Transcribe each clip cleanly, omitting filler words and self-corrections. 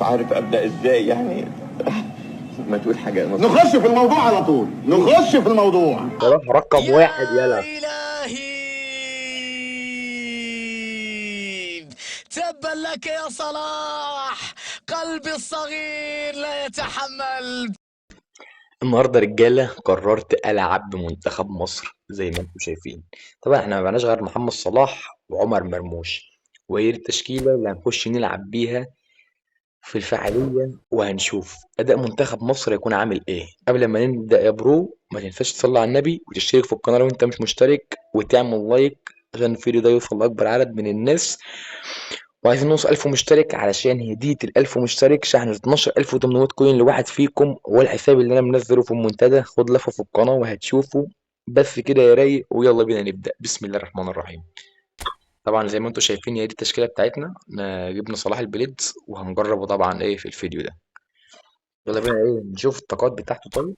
مش عارف ابدا ازاي يعني. ما تقول حاجه نخش في الموضوع على طول، نخش في الموضوع. صلاح رقم واحد يلا. إلهي تبا لك يا صلاح، قلبي الصغير لا يتحمل. النهارده رجاله قررت العب بمنتخب مصر زي ما انتم شايفين. طبعا احنا ما بقناش غير محمد صلاح وعمر مرموش، وهي التشكيله اللي هنخش نلعب بيها في الفعاليه، وهنشوف اداء منتخب مصر هيكون عامل ايه. قبل ما نبدا يا برو ما تنساش تصلي على النبي وتشترك في القناه لو انت مش مشترك، وتعمل لايك عشان الفيديو ده يوصل لاكبر عدد من الناس. وعايزين نوصل 1000 مشترك علشان هدية ال1000 مشترك شحن 12800 كوين لواحد فيكم، هو الحساب اللي انا منزله في المنتدى. خد لفة في القناة وهتشوفه. بس كده يا رايق، ويلا بينا نبدأ. بسم الله الرحمن الرحيم. طبعا زي ما انتم شايفين هي دي التشكيلة بتاعتنا. جبنا صلاح البليدز وهنجربه طبعا ايه في الفيديو ده. يلا بينا ايه نشوف الطاقات بتاعته.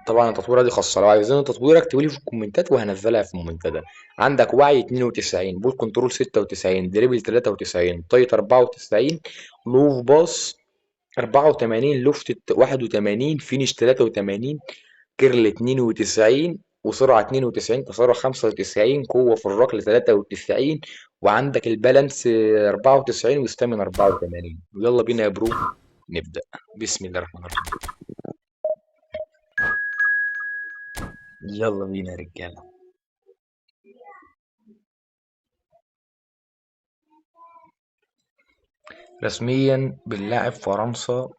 طبعا التطويره دي خاصه، لو عايزين تطويره اكتبوا لي في الكومنتات وهنزلها في المنتدى. عندك وعي 92، بول كنترول 96، دريبل 93، تايت 94، لوف باص 84، لوفت 81، فينش 83، كيرل 92، وسرعه 92، تسارع 95، قوه في الركل 93، وعندك البالانس 94، وستامين 84. ويلا بينا يا برو نبدأ. بسم الله الرحمن الرحيم. يلا بينا يا رجاله. رسميا بنلاعب فرنسا،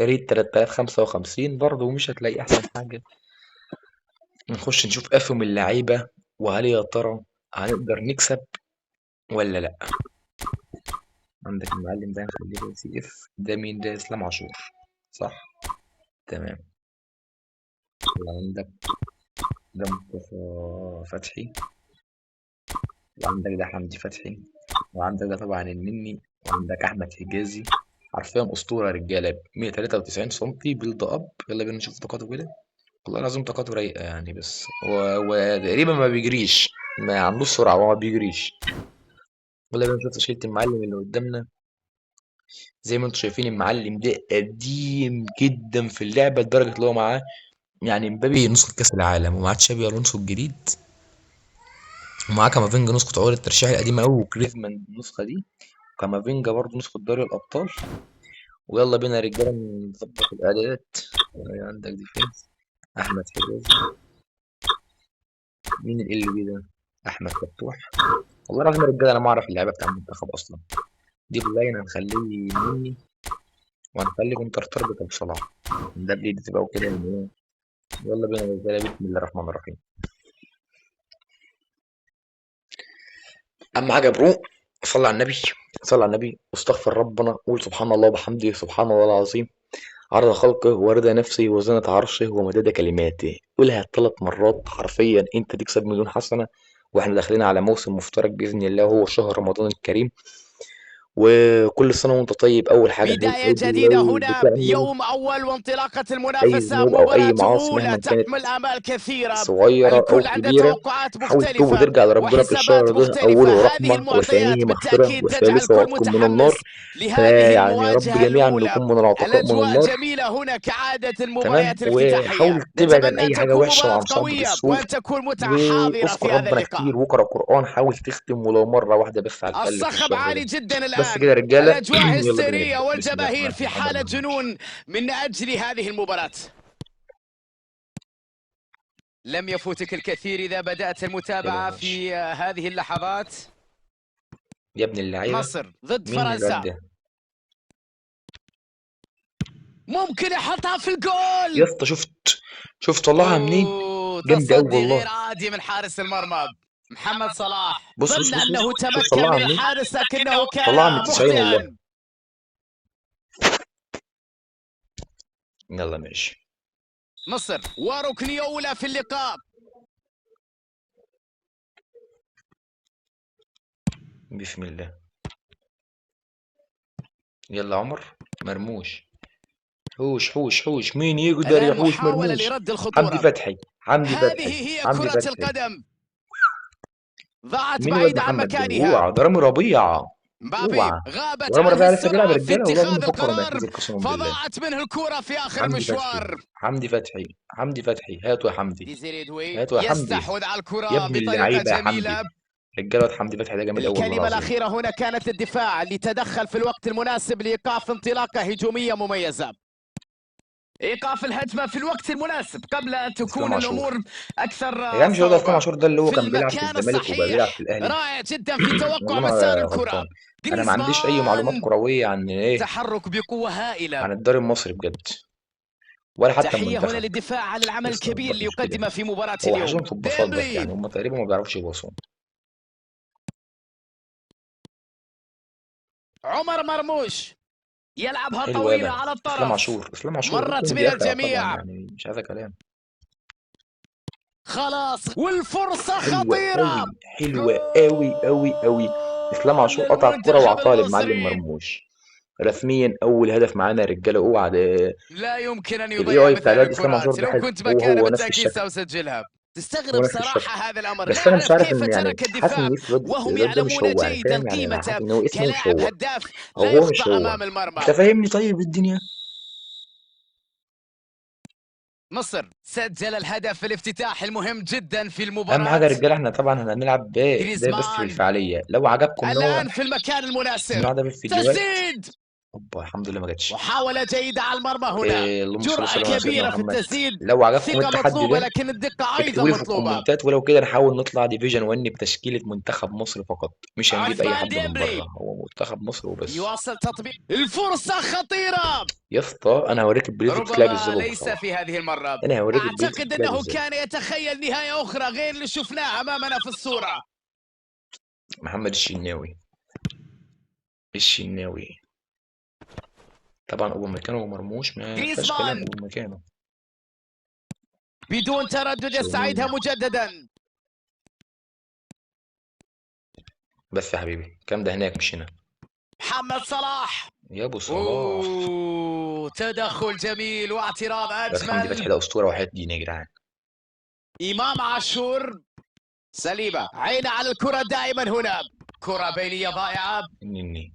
ريت 3055 برضه، مش هتلاقي احسن حاجة. نخش نشوف افهم اللعيبة، وهل يا ترى هنقدر نكسب ولا لا. عندك المعلم ده نخليه ده سي اف. ده مين ده؟ اسلام عاشور صح؟ تمام. وعندك ده مصطفى فتحي، وعندك ده حمدي فتحي، وعندك ده طبعا النني، وعندك احمد حجازي. حرفيا اسطوره يا رجاله. 193 سنتي بيلد اب. يلا بينا نشوف طاقاته كده. والله العظيم طاقته رايقة يعني. بس وتقريبا ما بيجريش، ما عندوش سرعة وما بيجريش. ولا بقى نشوف تشكيلة المعلم اللي قدامنا. زي ما انتم شايفين المعلم ده قديم جدا في اللعبة لدرجة اللي هو معاه يعني مبابي نسخة كأس العالم، ومعاه تشابي ألونسو الجديد، ومعاه كامافينجا نسخة عقود الترشيح القديمة أوي، وجريزمان النسخة دي، وكامافينجا برضه نسخة دوري الأبطال. ويلا بينا يا رجالة نظبط الأداءات. عندك ديفينس أحمد حجازي. مين اللي بيه ده؟ أحمد فتوح. والله العظيم يا رجاله انا ما اعرف اللعيبه بتاع المنتخب اصلا. دي اللاين هنخليه مني، وهنخلي كونتر تارجت بصلاح. ده بايدي تبقى كده من ايه. يلا بينا يا رجاله. بسم الله الرحمن الرحيم. اهم حاجه يا برو، صلي على النبي، صلي على النبي واستغفر ربنا. قول سبحان الله وبحمده سبحان الله العظيم عرض خلقه ورضا نفسه وزنة عرشه ومداد كلماته. قولها 3 مرات حرفيا انت تكسب مليون حسنه. واحنا داخلين على موسم مفترج باذن الله، وهو شهر رمضان الكريم. وكل سنة وأنت طيب. أول حاجة بداية عيد جديدة الله هنا، بتعمل يوم أول وانطلاقة أي المنافسة، ذنوب أو أي مباراة معاصي أولى مهما كانت تحمل آمال كثيرة. صغيرة أو الكل عنده كبيرة، توقعات حاول تتوب مختلفة وترجع لربنا في الشهر وحسابات ده. مختلفة. أوله هذه رحمة وثانيه المعطيات مغفرة بالتأكيد تجعل وثالثه الكل عتق من النار. متحمس لهذه فيعني يا رب المواجهة جميعا الأولى. نكون من العتقاء من الأجواء النار. جميلة هنا كعادة تمام. المباريات وحاول الافتتاحية. تبعد عن نتمنى أن أي حاجة تكون وحشة مباراة وعن صحبة قوية السوء، وأن تكون متعة حاضرة في واذكر هذا ربنا اللقاء. كتير واقرأ قرآن. حاول تختم ولو مرة واحدة بس على الأقل في الصخب الشهر عالي ده. جدا بس كده يا الآن، رجالة. الأجواء يلا بينا هستيرية نبدأ. بسم الله الرحمن والجماهير في الرحيم. محمد حالة مرموش. جنون من أجل هذه المباراة. لم يفوتك الكثير إذا بدأت يلا المتابعة ماشي في هذه اللحظات. يا ابن اللعيبة. مصر ضد مين الواد فرنسا، ده؟ ممكن يحطها في يا الجول. اسطى شفت طلعها منين؟ أوه، جامدة أوي تصدي غير والله. عادي من حارس المرمى محمد صلاح. بص ظن أنه شوف تمكن طلعها من منين؟ الحارس لكنه طلعها من كان 90 والله. مخطئا. يلا ماشي. مصر وركنية أولى في اللقاء. بسم الله. يلا عمر مرموش. حوش مين يقدر الآن يحوش محاولة مرموش؟ لرد حمدي الخطورة. فتحي حمدي فتحي هذه هي حمدي كرة فتحي. القدم، ضاعت مين الواد بعيدة عن محمد ده؟ مكانها. اوعى ده رامي ربيعة. مبابي اوعى. غابت ولا مرة عنه لسه بيلعب يا السرعة في رجاله، والله اتخاذ بفكر ما القرار، يعتزل قسما بالله. فضاعت منه الكرة في آخر حمدي فتحي، المشوار. حمدي فتحي، حمدي فتحي، هاتوا يا حمدي، ديزيري دوي هاتوا يا حمدي يستحوذ على يا الكرة ابن بطريقة اللعيبه يا حمدي. جميلة. رجاله واد حمدي فتحي ده جميل قوي والله الكلمة العظيم. الأخيرة هنا كانت الدفاع اللي تدخل في الوقت المناسب لإيقاف انطلاقة هجومية مميزة. إيقاف الهجمة في الوقت المناسب قبل أن تكون اسلام عاشور الأمور أكثر يا جدع، مش هو ده اسلام صعوبة. عاشور ده اللي هو في كان بيلعب في المكان الزمالك وبقى بيلعب في الصحيح، الاهلي؟ رائع جدا في توقع والله مسار ما الكرة. غلطان. انا ما عنديش اي معلومات جريزمان كرويه عن ايه، تحرك بقوة عن هائلة. الدوري المصري بجد، ولا حتى تحية هنا المنتخب. للدفاع على العمل لسه الكبير اللي مشكله، يقدمه في مباراة هو اليوم. حاجزهم في الباصات بس، ديمبلي يعني هم تقريبا ما بيعرفوش يباصوا. عمر مرموش يلعبها حلو طويلة يابا. على اسلام الطرف، عاشور، اسلام عاشور ده مرت كوندي من يا اخي طبعا، الجميع. يعني مش عايزه كلام. خلاص والفرصة حلوه خطيرة. قوي، حلوه قوي قوي قوي. اسلام عاشور جول قطع الكره للمنتخب وعطاها للمعلم المصري. مرموش. رسميا اول هدف معانا يا رجاله. اوعى لا يمكن أن الاي يضيع اي مثل بتاع هذه الواد اسلام عاشور الكرات. ده لو حلو، كنت هو مكانه هو نفس بالتأكيد الشكل، سأسجلها. هو تستغرب نفس الشكل. صراحة هذا الأمر. بس لا انا مش أعرف عارف كيف ان يعني ترك حاسس ان الدفاع الواد وهم الواد ده مش يعلمون هو، يعني جيدا فاهم، يعني انا حاسس قيمته ان هو اسمه مش كلاعب هو، هداف او لا هو مش يخطأ هو. أمام المرمى. انت فاهمني طيب الدنيا. مصر سجل الهدف الافتتاحي المهم جدا في اهم حاجه المباراة. يا رجاله، احنا طبعا هنلعب ده بس في جريزمان الفعاليه. لو عجبكم الآن في المكان المناسب. النوع ده من الفيديوهات، تسديد، اوبا الحمد لله ما جاتش. محاولة جيدة على المرمى هنا. اللهم صل جرأة وسلم على سيدنا كبيرة في محمد. التسديد. لو عجبكم ثقة التحدي مطلوبة ده لكن الدقة أيضا اكتبوا لي في مطلوبة. الكومنتات، ولو كده نحاول نطلع ديفيجن 1 بتشكيله منتخب مصر فقط، مش هنجيب اي عثمان حد من ديمبلي بره، هو منتخب مصر وبس. يواصل تطبيق الفرصة خطيرة. يا اسطى انا هوريك البريز بتلعب ازاي ربما بابا ليس صلاح، في هذه المرة. انا هوريك البريز أعتقد بتلعب أنه ازاي. كان يتخيل نهاية أخرى غير اللي شفناها أمامنا في الصورة. محمد الشناوي، الشناوي طبعا ابو مكانه ومرموش ما فيهاش كلام، جريزمان ابو مكانه. بدون تردد يستعيدها مجددا. بس يا حبيبي كام ده هناك مش هنا محمد صلاح. يا ابو صلاح. تدخل جميل واعتراض بس حمدي فتحي أجمل. ده اسطوره وحياة دين يا جدعان. إمام عاشور سليمة، عين على الكرة دائما هنا. كرة بينية ضائعة. اني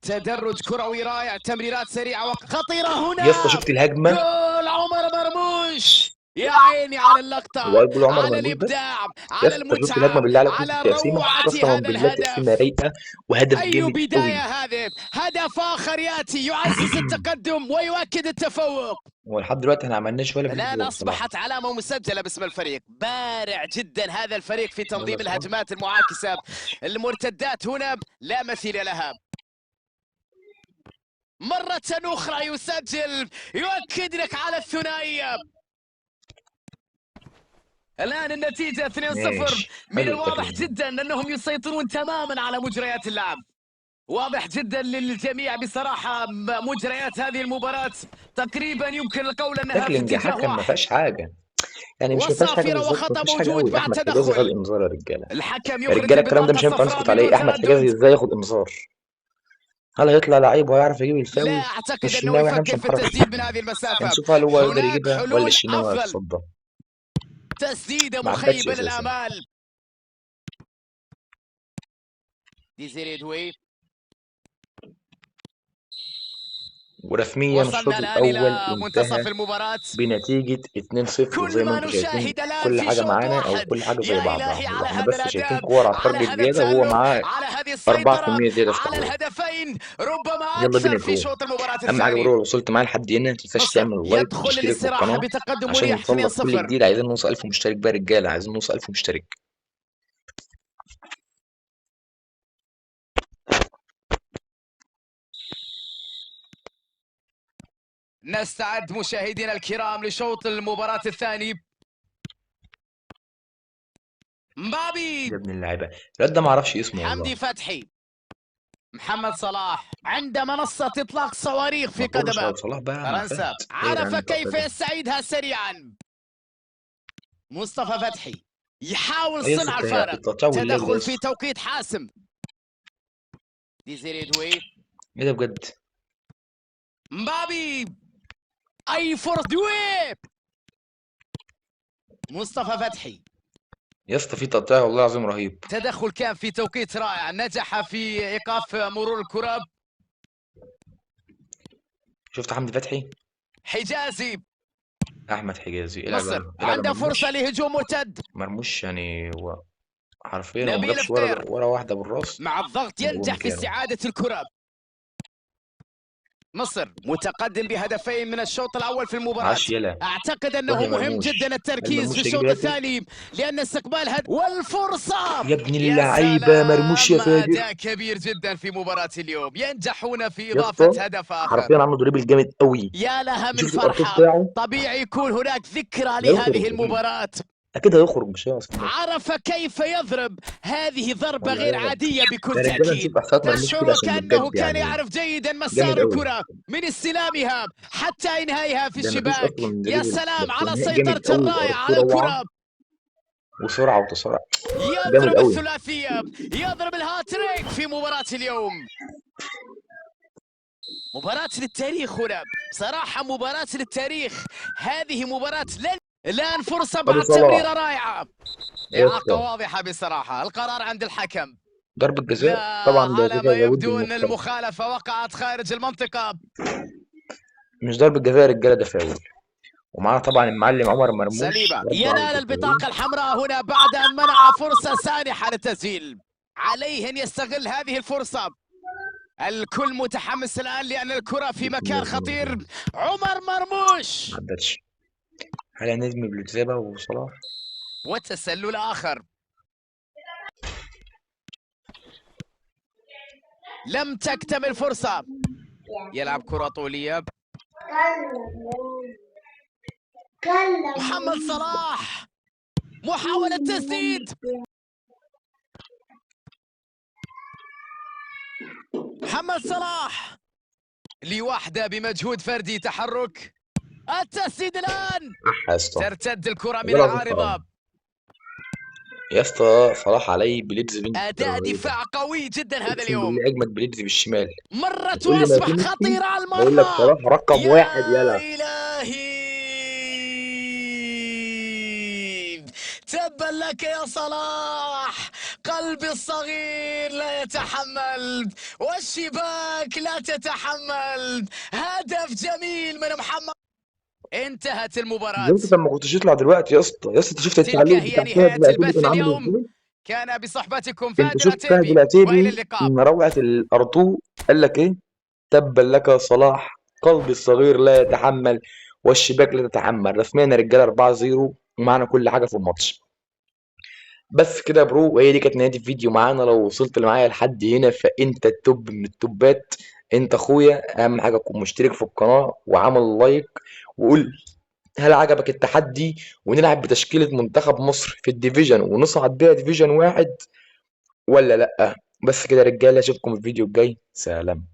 تدرج كروي رائع، تمريرات سريعة وخطيرة هنا. يا اسطى شفت الهجمه؟ جول عمر مرموش. يا عيني على اللقطة، هو يقول عمر على مرموش بس. الإبداع، يا على اسطى شفت الهجمه المتعة، بالله عليك؟ على شفت ياسين روعة قسما هذا بالله تقسيمه الهدف. رايقه وهدف أي جامد بداية قوي. هذه، هدف آخر يأتي يعزز التقدم ويؤكد التفوق. ولحد دلوقتي احنا ما عملناش ولا فيديو الآن جول بصراحه. أصبحت علامة مسجلة باسم الفريق. بارع جدا هذا الفريق في يلا تنظيم يا صلاح. الهجمات المعاكسة. المرتدات هنا لا مثيل لها. مرة أخرى يسجل، يؤكد لك على الثنائية. الآن النتيجة 2-0. ماشي من حلو الواضح التكليم. جدا أنهم يسيطرون تماما على مجريات اللعب. واضح جدا للجميع بصراحة مجريات هذه المباراة تقريبا يمكن القول أنها في تاكلينج يا اتجاه حكم ما واحد. فيهاش حاجه، يعني مش ما فيهاش حاجه وصافرة بالظبط، ما وخطأ فيهاش حاجه موجود قوي. بعد احمد حجازي خد تدخل. انذار يا رجاله. الحكم يا يخرج رجاله الكلام ده البطاقة مش هينفع الصفراء نسكت عليه. بدون احمد حجازي تردد. ازاي ياخد انذار؟ هل هيطلع لعيب وهيعرف يجيب لا الفاول؟ أعتقد أنه الشناوي احنا مش يفكر في هنحرك، التسديد من هذه المسافة. هنشوف هل هو يقدر هناك يجيبها ولا حلول الشناوي أفضل. هيتصدى. تسديدة ما عدتش مخيبة اساسا. للآمال. ديزيري دوي. ورسميا الشوط وصلنا الآن الاول إلى منتصف انتهى المباراة. بنتيجة 2-0 كل زي ما ما انتم شايفين. نشاهد الآن كل في حاجة شوط معانا او واحد. كل حاجة زي يا بعضها. إلهي على احنا هذا بس شايفين الأداء، كور على على التارجت هذا زيادة، وهو التألق، معاه على هذه 4% السيطرة، زيادة في على التهويل. الهدفين ربما يلا بينا أكثر في جو. شوط المباراة اهم حاجة الثاني. برو، لو وصلت معايا لحد هنا متنساش مصر تعمل لايك يدخل وتشترك في للاستراحة القناة بتقدم عشان مريح نخلص كل 2-0. جديد. عايزين نوصل 1000 مشترك بقى يا رجالة، عايزين نوصل 1000 مشترك. نستعد مشاهدينا الكرام لشوط المباراة الثاني. مبابي، يا ابن اللعيبة الواد ده ما اعرفش اسمه حمدي والله. فتحي، محمد صلاح عند منصة إطلاق صواريخ في ما تقولش على قدمه. صلاح بقى يا عم فرنسا فهد. ايه يا عرف جدعان كيف ده؟ يستعيدها سريعا. مصطفى فتحي يحاول ايه صنع التقطيع الفارق. واللعب ده؟ تدخل في توقيت حاسم. ديزيري دوي. ايه ده بجد؟ مبابي، أي فرصة دوي. مصطفى فتحي يا اسطى في تقطيع والله العظيم رهيب. تدخل كان في توقيت رائع، نجح في إيقاف مرور الكرة. شفت حمدي فتحي؟ حجازي، احمد حجازي مصر يلعب عنده فرصة مرموش. لهجوم مرتد. مرموش يعني هو حرفيا هو ما نبيل جابش فقير ولا واحده بالراس مع الضغط وجون ينجح في مكانه. استعادة الكرة. مصر متقدم بهدفين من الشوط الأول في المباراة. عاش يلا. أعتقد روح أنه يا مهم مرموش. جدا هل التركيز مرموش في هيجيب الشوط الهاتريك؟ الثاني لأن استقبال والفرصة. يا ابن يا اللعيبه مرموش يا سلام، فاجر. أداء كبير جدا في مباراة اليوم، ينجحون في يا إضافة اسطى هدف آخر. حرفيا عمل دريبل جامد قوي. يا لها من شفت الارتو فرحة. بتاعه؟ طبيعي يكون هناك ذكرى هيخرج لهذه اكيد. المباراة. اكيد هيخرج مش هيقص. عرف كيف يضرب هذه ضربة ولا غير لا عادية بكل يا رجاله تأكيد. نشوف احصائيات مرموش تشعر كده عشان وكأنه بجد كان يعني يعرف جيدا جامد مسار قوي. الكرة من استلامها حتى إنهائها في ده مفيش الشباك. اصلا يا دريبل سلام بس على نهائي جامد سيطرة قوي. الرائع ارتو على روعه الكرة. وسرعه وتسارع جامد يضرب قوي. الثلاثية، يضرب الهاتريك في مباراة اليوم. مباراة للتاريخ هنا، بصراحة مباراة للتاريخ. هذه مباراة الآن فرصة ابو بعد صلاح تمريرة رائعة. يا إعاقة اسطى واضحة بصراحة، القرار عند الحكم. ضربه لا، جزاء طبعا ده على كده ما لابد يبدو من أن الطرد. المخالفة وقعت خارج المنطقة. مش ضربه جزاء يا رجاله ده فاول. ومعانا طبعا المعلم عمر مرموش سليمة رد ينال على البطاقة الحمراء هنا بعد أن منع فرصة سانحة للتسجيل. عليه أن يستغل هذه الفرصة. الكل متحمس الآن لأن الكرة في مكان خطير. عمر مرموش ما عدتش. هل هنرمي بلوتزيبا وصلاح؟ وتسلل آخر. لم تكتمل فرصة. يلعب كرة طولية. محمد صلاح محاولة تسديد. محمد صلاح لوحده بمجهود فردي تحرك. التسديد الآن. يا اسطى ترتد الكرة من والله العظيم حرام. العارضة. يا اسطى صلاح علي بليدز بنت أداء رهيبة. دفاع قوي جدا هذا اقسم اليوم. بالله اجمد بليدز بالشمال. مرت تقول لي ما وأصبح في ميسي خطيرة على بقول لك المرمى. صلاح رقم واحد يلا. يا إلهي، تبا لك يا صلاح. قلبي الصغير لا يتحمل والشباك لا تتحمل. هدف جميل من محمد. انتهت المباراة. يا اسطى ما كنتش يطلع دلوقتي يا اسطى. يا اسطى انت شفت تلك التعليق هي بتاع نهاية فهد العتيبي البث كان عامل اليوم. ازاي؟ كان بصحبتكم انت فهد شفت فهد العتيبي وإلى العتيبي اللقاء. من روعة الارتو قال لك ايه؟ تبا لك يا صلاح قلبي الصغير لا يتحمل والشباك لا تتحمل. رسميا يا رجاله 4-0 ومعنا كل حاجه في الماتش. بس كده يا برو وهي دي كانت نهايه الفيديو معانا. لو وصلت معايا لحد هنا فانت التوب من التوبات. انت اخويا اهم حاجه تكون مشترك في القناه وعمل لايك وقول هل عجبك التحدي ونلعب بتشكيله منتخب مصر في الديفيجن ونصعد بيها ديفيجن واحد ولا لا. بس كده يا رجاله اشوفكم في الفيديو الجاي. سلام.